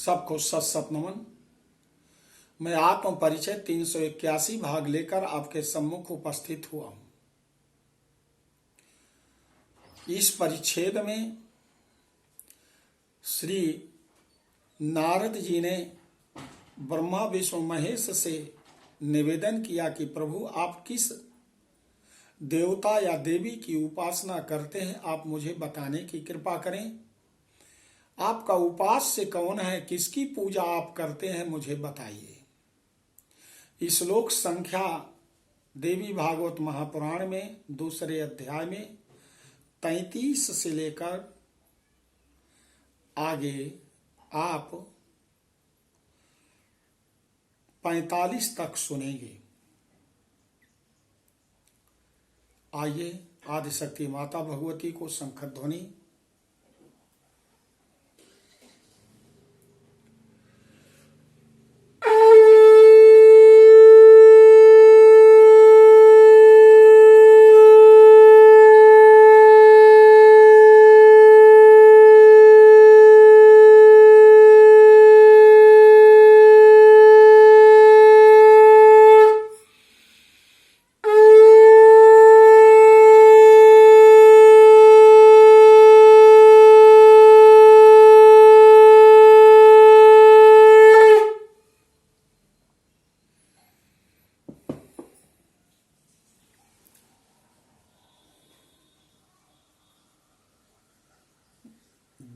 सबको सत सत नमन। मैं आत्म परिचय 381 भाग लेकर आपके सम्मुख उपस्थित हुआ हूं। इस परिच्छेद में श्री नारद जी ने ब्रह्मा विष्णु महेश से निवेदन किया कि प्रभु आप किस देवता या देवी की उपासना करते हैं, आप मुझे बताने की कृपा करें। आपका उपास्य कौन है, किसकी पूजा आप करते हैं, मुझे बताइए। श्लोक संख्या देवी भागवत महापुराण में दूसरे अध्याय में 33 से लेकर आगे आप 45 तक सुनेंगे। आइए आदिशक्ति माता भगवती को शंख ध्वनि।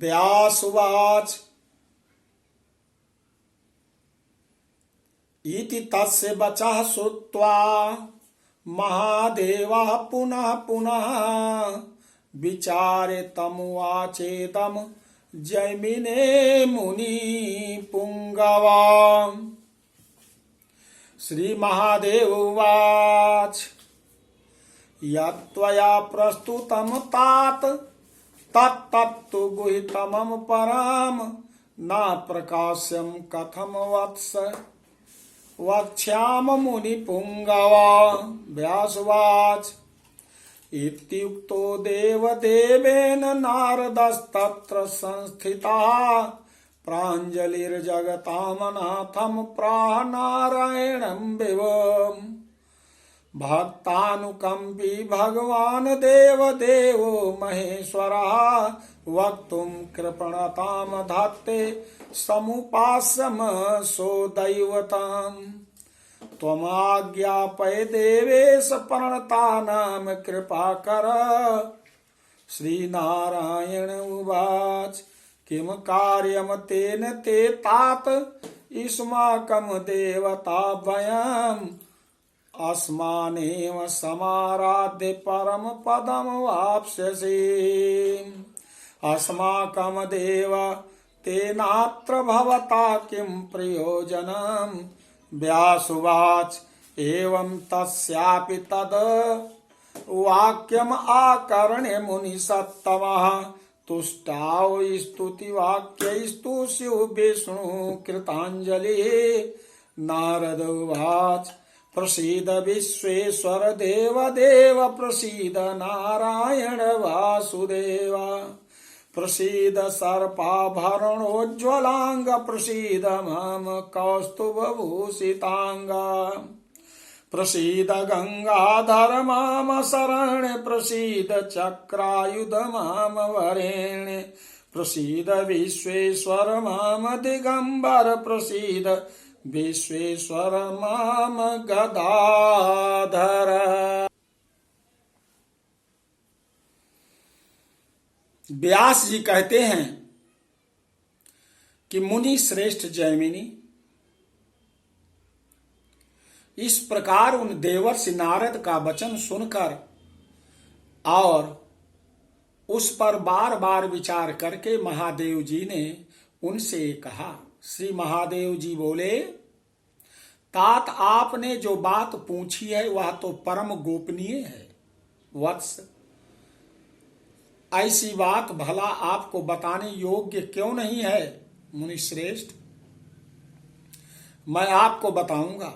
व्यासुवाच इति तस्य वचः श्रुत्वा महादेवः पुनः पुनः विचारे तमुवाचेदं जैमिने मुनि पुंगवा। श्री महादेव उवाच यत्त्वया प्रस्तुतं तात तत्तत्तु गुहितमं पराम न प्रकाश्यं कथम वत्स वक्ष्याम मुनि पुंगवा। व्यासवाच इत्युक्तो देवदेवेन नारदस्तत्र संस्थितः प्राञ्जलिर्जगतामनाथं प्राह नारायणं विवम्। भक्तानुकंपी भगवान देवदेवो महेश्वरः वक्तुं कृपणतां धत्ते समुपास्यम सो दैवतम्। त्वमाज्ञापय देवेश प्रणतानां कृपाकर। श्रीनारायण उवाच किं कार्यं तेन ते तात युष्माकं देवता वयम् अस्मानेव समाराध्य परम पदम वाप्स्यसि। अस्माकं देव तेनात्र भवता किं प्रयोजनम्। व्यासुवाच एवं तस्यापि तद वाक्यम् आकर्ण्य मुनिसत्तमः तुष्टाव स्तुतिवाक्यैस्तु स्युः विष्णु कृताञ्जलिः। नारद उवाच प्रसीद विश्वेश्वर देव देव प्रसीद नारायण वासुदेव। प्रसीद सर्पाभरणोज्ज्वलांग प्रसीद मम कौस्तुभभूषितांग। प्रसीद गंगाधर माम शरण प्रसीद चक्रायुध माम वरेण्य। प्रसीद विश्वेश्वर माम दिगंबर प्रसीद विश्वेश्वर माम गदाधर। व्यास जी कहते हैं कि मुनि श्रेष्ठ जैमिनी इस प्रकार उन देवर्षि नारद का वचन सुनकर और उस पर बार बार विचार करके महादेव जी ने उनसे कहा। श्री महादेव जी बोले, तात आपने जो बात पूछी है वह तो परम गोपनीय है वत्स। ऐसी बात भला आपको बताने योग्य क्यों नहीं है मुनि श्रेष्ठ, मैं आपको बताऊंगा।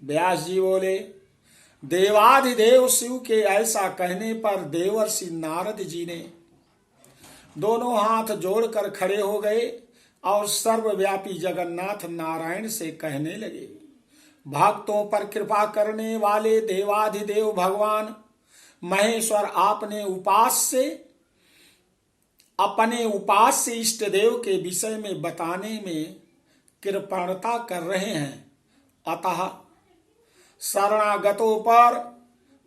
व्यास जी बोले, देवाधिदेव शिव के ऐसा कहने पर देवर्षि नारद जी ने दोनों हाथ जोड़कर खड़े हो गए और सर्वव्यापी जगन्नाथ नारायण से कहने लगे, भक्तों पर कृपा करने वाले देवाधिदेव भगवान महेश्वर आपने अपने उपास्य इष्ट देव के विषय में बताने में कृपणता कर रहे हैं। अतः शरणागतों पर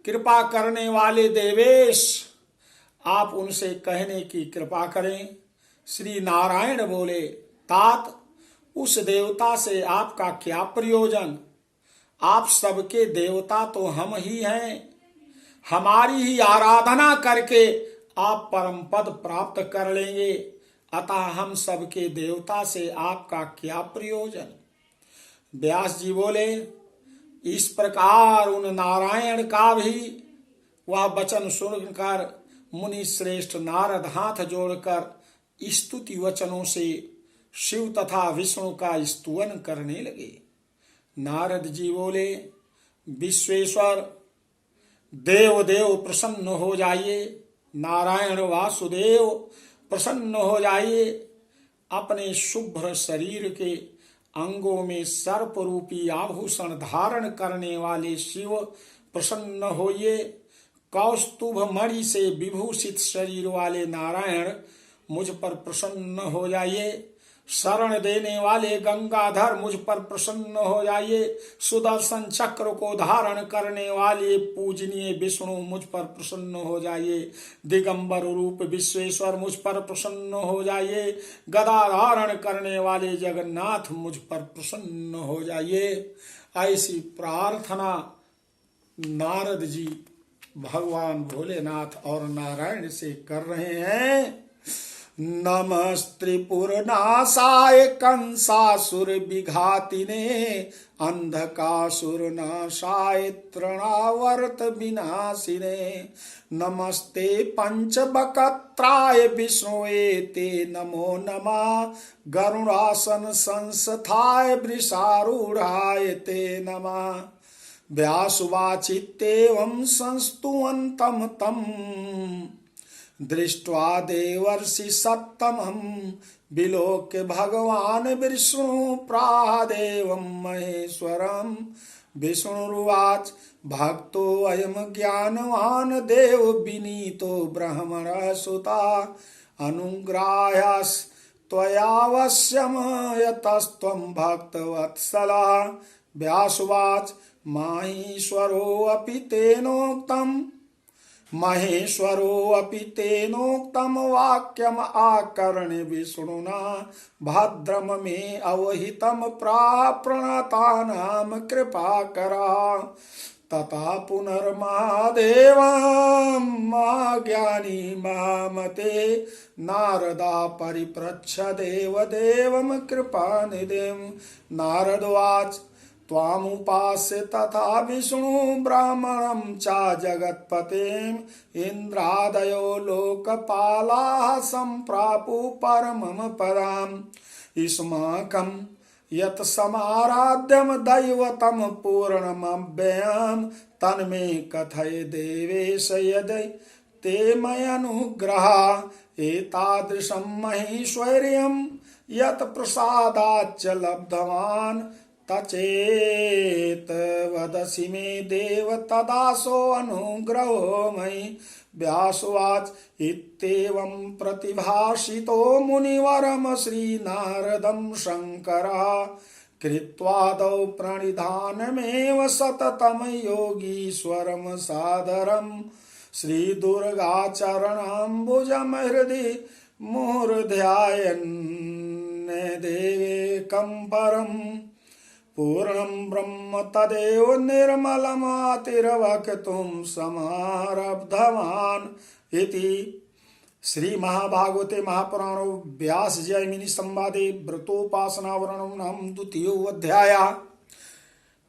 कृपा करने वाले देवेश, आप उनसे कहने की कृपा करें। श्री नारायण बोले, तात उस देवता से आपका क्या प्रयोजन? आप सबके देवता तो हम ही हैं। हमारी ही आराधना करके आप परम पद प्राप्त कर लेंगे। अतः हम सबके देवता से आपका क्या प्रयोजन? व्यास जी बोले, इस प्रकार उन नारायण का भी वह वचन सुनकर मुनि श्रेष्ठ नारद हाथ जोड़कर स्तुति वचनों से शिव तथा विष्णु का स्तुवन करने लगे। नारद जी बोले, विश्वेश्वर देव देव प्रसन्न हो जाइए, नारायण वासुदेव प्रसन्न हो जाइए। अपने शुभ्र शरीर के अंगों में सर्प रूपी आभूषण धारण करने वाले शिव प्रसन्न होइए। कौस्तुभ मणि से विभूषित शरीर वाले नारायण मुझ पर प्रसन्न हो जाइए। शरण देने वाले गंगाधर मुझ पर प्रसन्न हो जाइए। सुदर्शन चक्र को धारण करने वाले पूजनीय विष्णु मुझ पर प्रसन्न हो जाइए। दिगंबर रूप विश्वेश्वर मुझ पर प्रसन्न हो जाइए। गदा धारण करने वाले जगन्नाथ मुझ पर प्रसन्न हो जाइए। ऐसी प्रार्थना नारद जी भगवान भोलेनाथ और नारायण से कर रहे हैं। नमस्त्रिपुरनाशाय कंसासुर विघातिने, अंधकासुर नाशाय तृणावर्त विनाशिने, नमस्ते पंचवक्त्राय विष्णुवे ते नमो नमः, गरुड़ासन संस्थाय वृषारूढ़ाय ते नमः। व्यासुवाचित्येवं संस्तुवन्तं तं, दृष्ट्वा देवर्षि सत्तमं, विलोक्य भगवान विष्णु प्रादेवं महेश्वरं। विष्णुरुवाच, भक्तो अयम ज्ञानवान देव विनीतो ब्रह्मण सुता, अनुग्राह्यास त्वयावश्यम यतस्त्वं भक्तवत्सला। व्यासुवाच, माहेश्वरोऽपि तेनोक्तं वाक्यम आकर्ण्य विष्णुना, भद्रम मे अवहितं प्रणतानां कृपाकरा। तथा पुनर्महादेवं महाज्ञानी महामते, नारदा परिप्रच्छ देवदेवं कृपानिधिं। नारदवाच, त्वामुपास्य तथा विष्णु ब्राह्मणं च जगत्पतिं, इंद्रादयो लोकपालाः सम्प्रापु परमं पदम्। युष्माकं यत् समाराध्यं दैवतं पूर्णमव्ययं, तन्मे कथय देवेश यदि ते मयनुग्रहा। एतादृशं महेश्वर्यं यत् प्रसादाच्च लब्धवान्, तचेत वदसि मे देव तदासो अनुग्रहो मयि। व्यासुवाच, इत्येवं प्रतिभाषितो मुनिवरं श्रीनारदं शङ्करः, कृत्वादौ प्रणिधानमेव सततं योगीश्वरं सादरं। श्रीदुर्गाचरणाम्बुजं हृदि मुहुर्ध्यायन् देवेकं परम्, पूर्णं ब्रह्म तदेव निर्मलमातिर्वक्तुं समारब्धवान्। इति श्री महाभागवते महापुराणो व्यास जैमिनी संवादे व्रतोपासना वर्णनं नाम 2 अध्याय।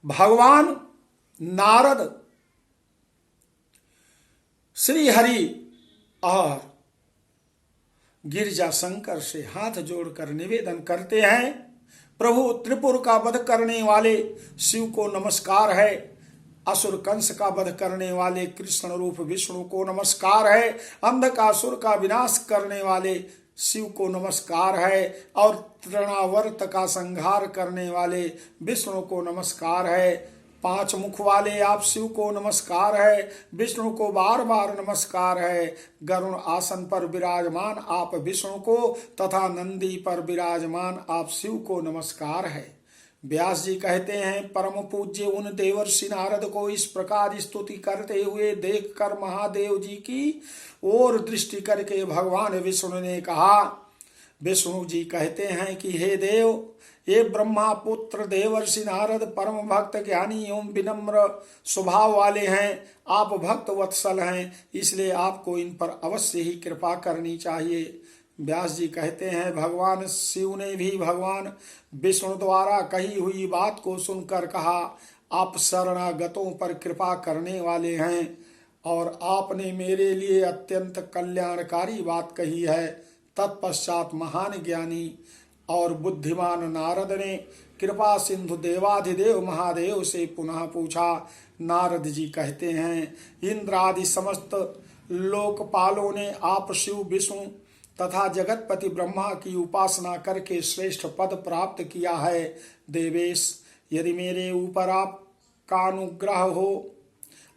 भगवान नारद श्री हरि और गिरिजा शंकर से हाथ जोड़कर निवेदन करते हैं, प्रभु त्रिपुर का वध करने वाले शिव को नमस्कार है। असुर कंस का वध करने वाले कृष्ण रूप विष्णु को नमस्कार है। अंधकासुर का विनाश करने वाले शिव को नमस्कार है और तृणावर्त का संहार करने वाले विष्णु को नमस्कार है। 5 मुख वाले आप शिव को नमस्कार है, विष्णु को बार बार नमस्कार है। गरुण आसन पर विराजमान आप विष्णु को तथा नंदी पर विराजमान आप शिव को नमस्कार है। व्यास जी कहते हैं, परम पूज्य उन देवर्षि नारद को इस प्रकार स्तुति करते हुए देखकर महादेव जी की ओर दृष्टि करके भगवान विष्णु ने कहा। विष्णु जी कहते हैं कि हे देव, ये ब्रह्मा पुत्र देवर्षि नारद परम भक्त ज्ञानी एवं विनम्र स्वभाव वाले हैं। आप भक्त वत्सल हैं, इसलिए आपको इन पर अवश्य ही कृपा करनी चाहिए। व्यास जी कहते हैं, भगवान शिव ने भी भगवान विष्णु द्वारा कही हुई बात को सुनकर कहा, आप शरणागतों पर कृपा करने वाले हैं और आपने मेरे लिए अत्यंत कल्याणकारी बात कही है। तत्पश्चात महान ज्ञानी और बुद्धिमान नारद ने कृपा सिंधु देवाधिदेव महादेव से पुनः पूछा। नारद जी कहते हैं, इंद्र आदि समस्त लोकपालों ने आप शिव विष्णु तथा जगतपति ब्रह्मा की उपासना करके श्रेष्ठ पद प्राप्त किया है। देवेश, यदि मेरे ऊपर आपका अनुग्रह हो,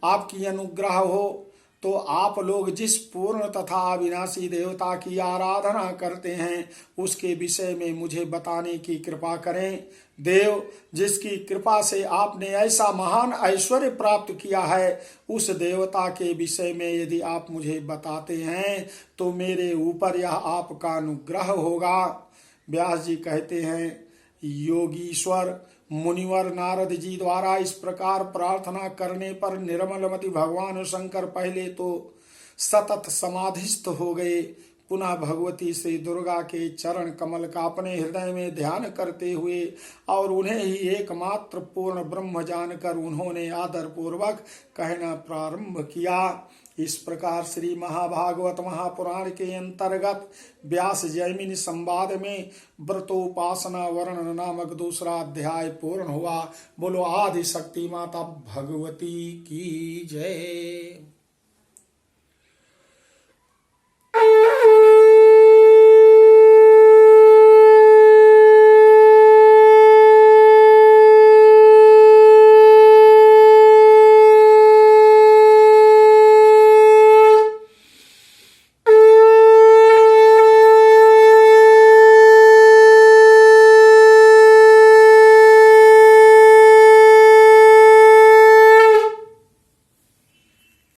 आपकी अनुग्रह हो, तो आप लोग जिस पूर्ण तथा अविनाशी देवता की आराधना करते हैं उसके विषय में मुझे बताने की कृपा करें। देव, जिसकी कृपा से आपने ऐसा महान ऐश्वर्य प्राप्त किया है, उस देवता के विषय में यदि आप मुझे बताते हैं तो मेरे ऊपर यह आपका अनुग्रह होगा। व्यास जी कहते हैं, योगीश्वर मुनिवर नारद जी द्वारा इस प्रकार प्रार्थना करने पर निर्मलमति भगवान शंकर पहले तो सतत समाधिस्थ हो गए। पुनः भगवती श्री दुर्गा के चरण कमल का अपने हृदय में ध्यान करते हुए और उन्हें ही एकमात्र पूर्ण ब्रह्म जानकर उन्होंने आदर पूर्वक कहना प्रारंभ किया। इस प्रकार श्री महाभागवत महापुराण के अंतर्गत व्यास जैमिनी संवाद में व्रतोपासना वर्णन नामक दूसरा अध्याय पूर्ण हुआ। बोलो आदि शक्ति माता भगवती की जय।